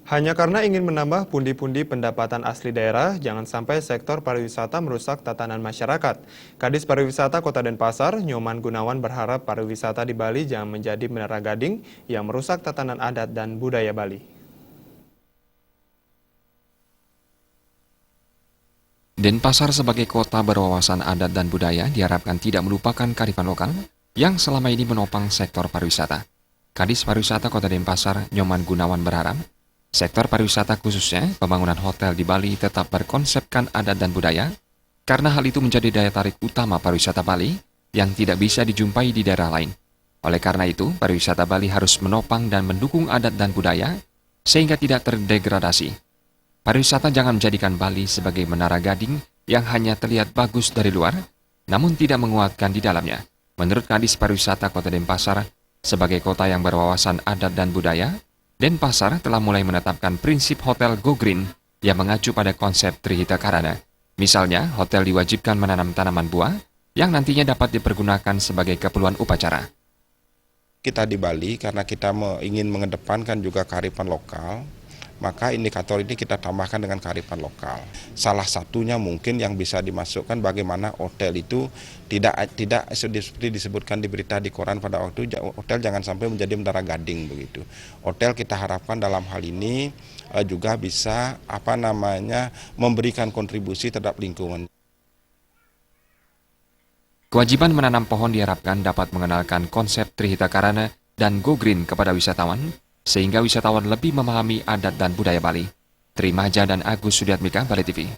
Hanya karena ingin menambah pundi-pundi pendapatan asli daerah, jangan sampai sektor pariwisata merusak tatanan masyarakat. Kadis Pariwisata Kota Denpasar, Nyoman Gunawan berharap pariwisata di Bali jangan menjadi menara gading yang merusak tatanan adat dan budaya Bali. Denpasar sebagai kota berwawasan adat dan budaya diharapkan tidak melupakan kearifan lokal yang selama ini menopang sektor pariwisata. Kadis Pariwisata Kota Denpasar, Nyoman Gunawan berharap, sektor pariwisata khususnya pembangunan hotel di Bali tetap berkonsepkan adat dan budaya, karena hal itu menjadi daya tarik utama pariwisata Bali yang tidak bisa dijumpai di daerah lain. Oleh karena itu, pariwisata Bali harus menopang dan mendukung adat dan budaya sehingga tidak terdegradasi. Pariwisata jangan menjadikan Bali sebagai menara gading yang hanya terlihat bagus dari luar, namun tidak menguatkan di dalamnya. Menurut Kadis Pariwisata Kota Denpasar, sebagai kota yang berwawasan adat dan budaya, Denpasar telah mulai menetapkan prinsip hotel Go Green yang mengacu pada konsep Trihita Karana. Misalnya, hotel diwajibkan menanam tanaman buah yang nantinya dapat dipergunakan sebagai keperluan upacara. Kita di Bali karena kita ingin mengedepankan juga kearifan lokal, maka indikator ini kita tambahkan dengan kearifan lokal. Salah satunya mungkin yang bisa dimasukkan bagaimana hotel itu tidak seperti disebutkan di berita di koran pada waktu itu, hotel jangan sampai menjadi menara gading begitu. Hotel kita harapkan dalam hal ini juga bisa memberikan kontribusi terhadap lingkungan. Kewajiban menanam pohon diharapkan dapat mengenalkan konsep Trihita Karana dan Go Green kepada wisatawan, sehingga wisatawan lebih memahami adat dan budaya Bali. Trimaja dan Agus Sudiatmika, Bali TV.